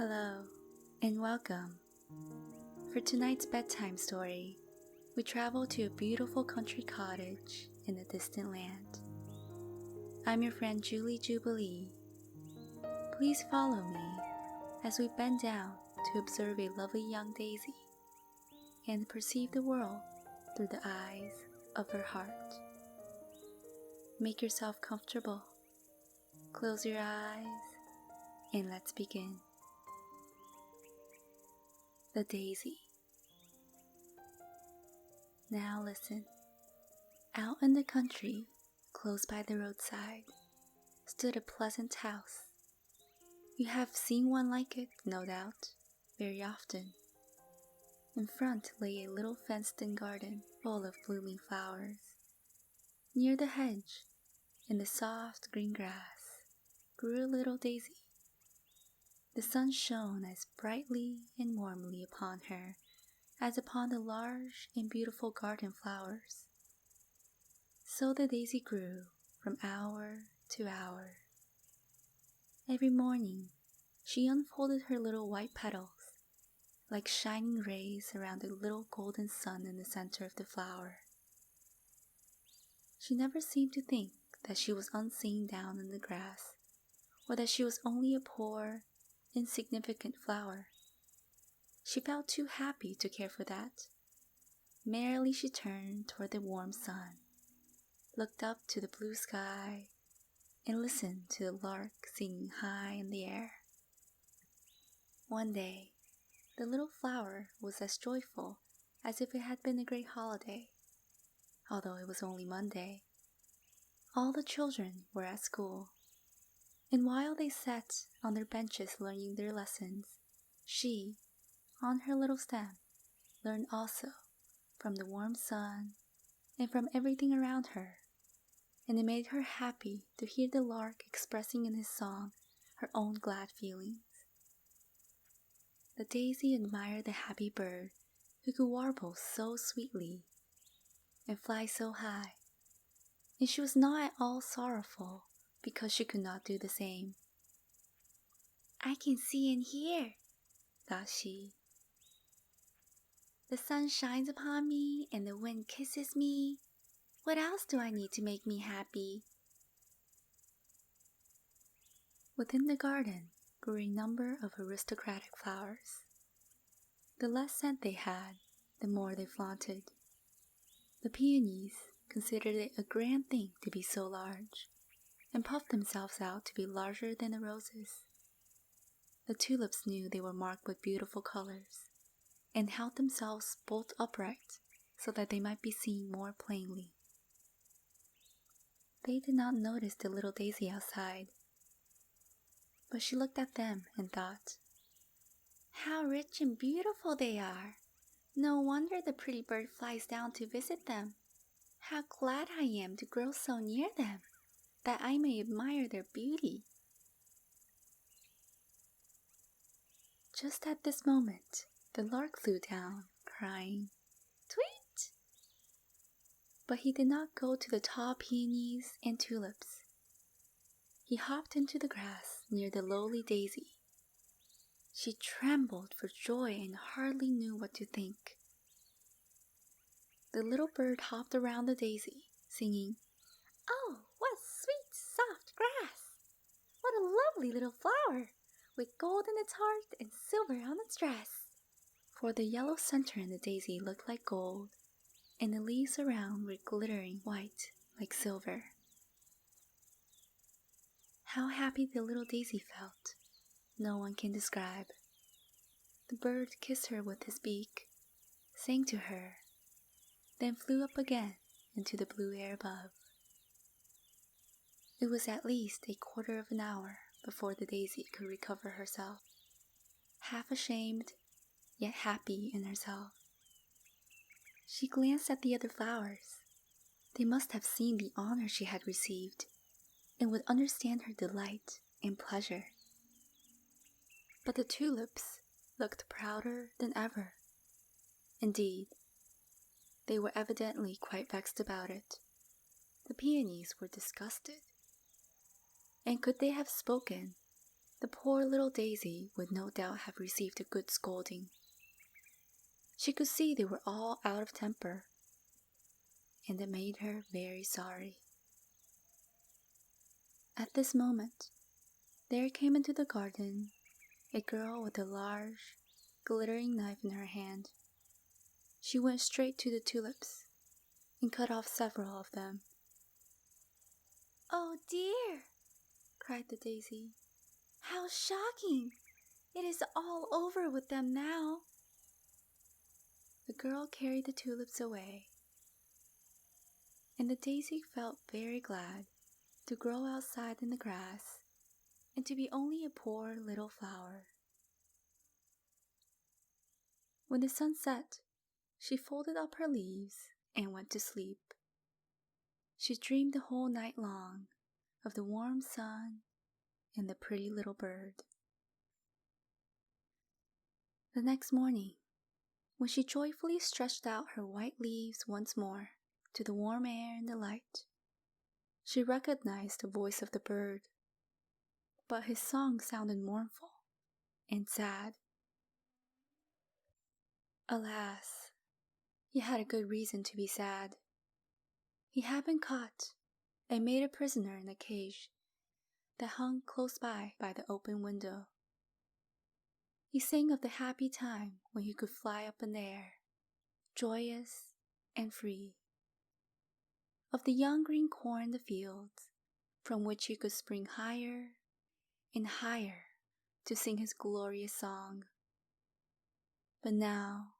Hello, and welcome. For tonight's bedtime story, we travel to a beautiful country cottage in a distant land. I'm your friend Jubilee. Please follow me as we bend down to observe a lovely young daisy and perceive the world through the eyes of her heart. Make yourself comfortable, close your eyes, and let's begin. The daisy. Now listen. Out in the country, close by the roadside, stood a pleasant house. You have seen one like it, no doubt, very often. In front lay a little fenced-in garden full of blooming flowers. Near the hedge, in the soft green grass, grew a little daisy. The sun shone as brightly and warmly upon her as upon the large and beautiful garden flowers. So the daisy grew from hour to hour. Every morning, she unfolded her little white petals, like shining rays around the little golden sun in the center of the flower. She never seemed to think that she was unseen down in the grass, or that she was only a poor, insignificant flower. She felt too happy to care for that. Merrily she turned toward the warm sun, looked up to the blue sky, and listened to the lark singing high in the air. One day, the little flower was as joyful as if it had been a great holiday, although it was only Monday. All the children were at school, and while they sat on their benches learning their lessons, she, on her little stem, learned also from the warm sun and from everything around her, and it made her happy to hear the lark expressing in his song her own glad feelings. The daisy admired the happy bird who could warble so sweetly and fly so high, and she was not at all sorrowful because she could not do the same. "I can see and hear," thought she. "The sun shines upon me and the wind kisses me. What else do I need to make me happy?" Within the garden grew a number of aristocratic flowers. The less scent they had, the more they flaunted. The peonies considered it a grand thing to be so large, and puffed themselves out to be larger than the roses. The tulips knew they were marked with beautiful colors, and held themselves bolt upright so that they might be seen more plainly. They did not notice the little daisy outside, but she looked at them and thought, "How rich and beautiful they are! No wonder the pretty bird flies down to visit them. How glad I am to grow so near them, that I may admire their beauty." Just at this moment, the lark flew down, crying, "Tweet!" But he did not go to the tall peonies and tulips. He hopped into the grass near the lowly daisy. She trembled for joy and hardly knew what to think. The little bird hopped around the daisy, singing, "Oh, what sweet, soft grass! What a lovely little flower, with gold in its heart and silver on its dress!" For the yellow center in the daisy looked like gold, and the leaves around were glittering white like silver. How happy the little daisy felt, no one can describe. The bird kissed her with his beak, sang to her, then flew up again into the blue air above. It was at least a quarter of an hour before the daisy could recover herself, half ashamed, yet happy in herself. She glanced at the other flowers. They must have seen the honor she had received, and would understand her delight and pleasure. But the tulips looked prouder than ever. Indeed, they were evidently quite vexed about it. The peonies were disgusted. And could they have spoken, The poor little daisy would no doubt have received a good scolding. She could see they were all out of temper, and it made her very sorry. At this moment, there came into the garden a girl with a large, glittering knife in her hand. She went straight to the tulips and cut off several of them. "Oh dear!" cried the daisy. "How shocking! It is all over with them now." The girl carried the tulips away, and the daisy felt very glad to grow outside in the grass and to be only a poor little flower. When the sun set, she folded up her leaves and went to sleep. She dreamed the whole night long of the warm sun and the pretty little bird. The next morning, when she joyfully stretched out her white leaves once more to the warm air and the light, she recognized the voice of the bird, but his song sounded mournful and sad. Alas, he had a good reason to be sad. He had been caught and made a prisoner in a cage that hung close by the open window. He sang of the happy time when he could fly up in the air, joyous and free, of the young green corn in the fields, from which he could spring higher and higher to sing his glorious song. But now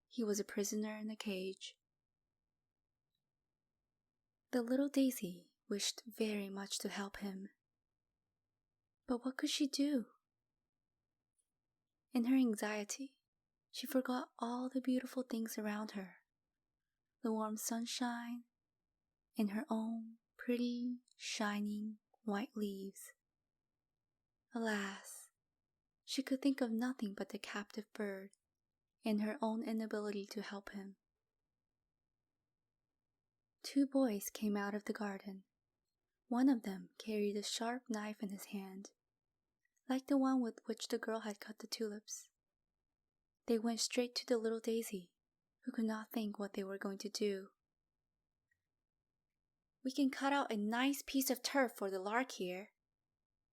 he was a prisoner in a cage. The little daisy wished very much to help him. But what could she do? In her anxiety, she forgot all the beautiful things around her, the warm sunshine, and her own pretty, shining, white leaves. Alas, she could think of nothing but the captive bird and her own inability to help him. 2 boys came out of the garden. One of them carried a sharp knife in his hand, like the one with which the girl had cut the tulips. They went straight to the little daisy, who could not think what they were going to do. "We can cut out a nice piece of turf for the lark here,"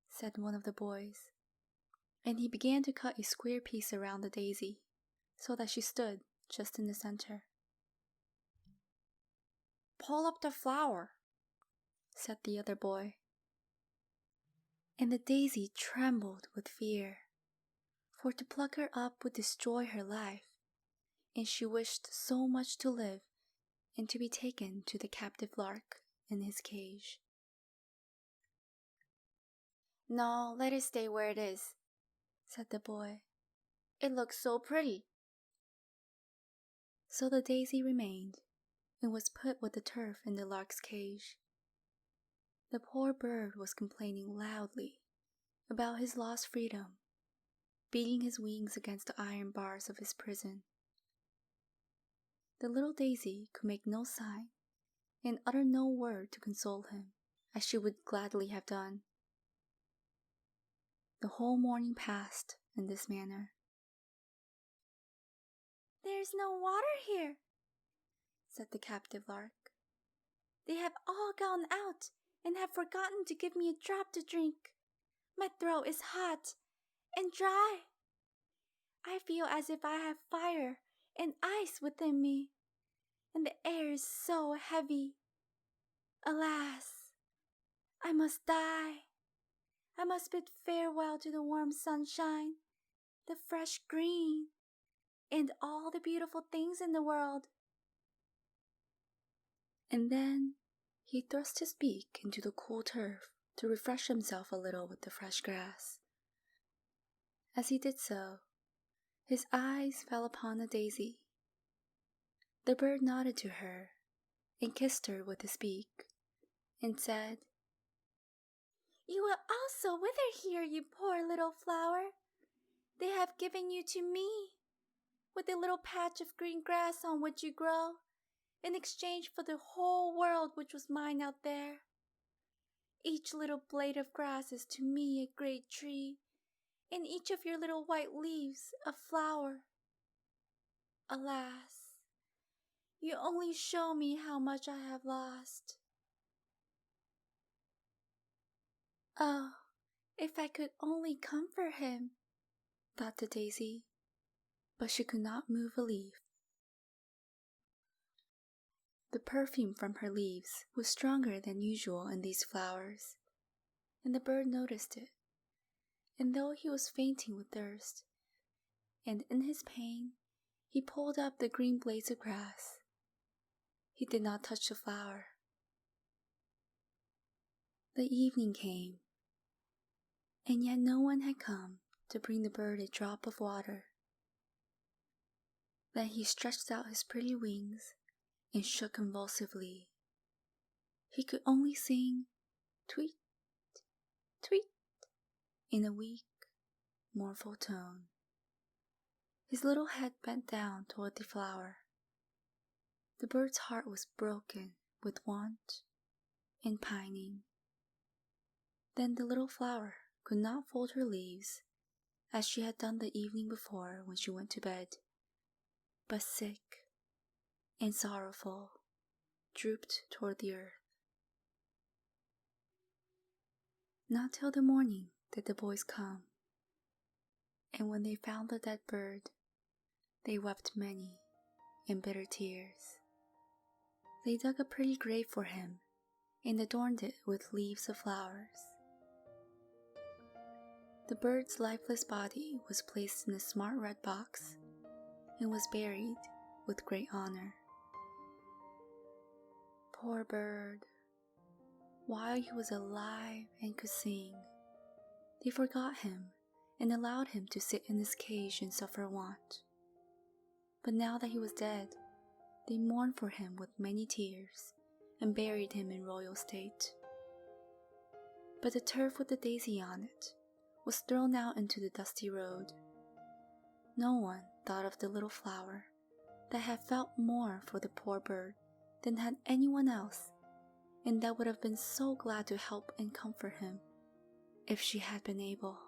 said one of the boys, and he began to cut a square piece around the daisy, so that she stood just in the center. "Pull up the flower," said the other boy. And the daisy trembled with fear, for to pluck her up would destroy her life, and she wished so much to live and to be taken to the captive lark in his cage. "No, let it stay where it is," said the boy. "It looks so pretty." So the daisy remained and was put with the turf in the lark's cage. The poor bird was complaining loudly about his lost freedom, beating his wings against the iron bars of his prison. The little daisy could make no sign and utter no word to console him, as she would gladly have done. The whole morning passed in this manner. "There's no water here," said the captive lark. "They have all gone out and have forgotten to give me a drop to drink. My throat is hot and dry. I feel as if I have fire and ice within me, and the air is so heavy. Alas, I must die. I must bid farewell to the warm sunshine, the fresh green, and all the beautiful things in the world." And then he thrust his beak into the cool turf to refresh himself a little with the fresh grass. As he did so, his eyes fell upon the daisy. The bird nodded to her and kissed her with his beak, and said, "You will also wither here, you poor little flower. They have given you to me, with a little patch of green grass on which you grow, in exchange for the whole world which was mine out there. Each little blade of grass is to me a great tree, in each of your little white leaves a flower. Alas, you only show me how much I have lost. Oh, if I could only comfort him, thought the daisy, but she could not move a leaf. The perfume from her leaves was stronger than usual in these flowers, and the bird noticed it. And though he was fainting with thirst, and in his pain he pulled up the green blades of grass, he did not touch the flower. The evening came, and yet no one had come to bring the bird a drop of water. Then he stretched out his pretty wings and shook convulsively. He could only sing tweet, tweet in a weak, mournful tone. His little head bent down toward the flower. The bird's heart was broken with want and pining. Then the little flower could not fold her leaves as she had done the evening before when she went to bed, but sick and sorrowful, drooped toward the earth. Not till the morning did the boys come, and when they found the dead bird, they wept many and bitter tears. They dug a pretty grave for him and adorned it with leaves of flowers. The bird's lifeless body was placed in a smart red box and was buried with great honor. Poor bird! While he was alive and could sing, they forgot him and allowed him to sit in his cage and suffer want. But now that he was dead, they mourned for him with many tears and buried him in royal state. But the turf with the daisy on it was thrown out into the dusty road. No one thought of the little flower that had felt more for the poor bird than had anyone else, and that would have been so glad to help and comfort him if she had been able.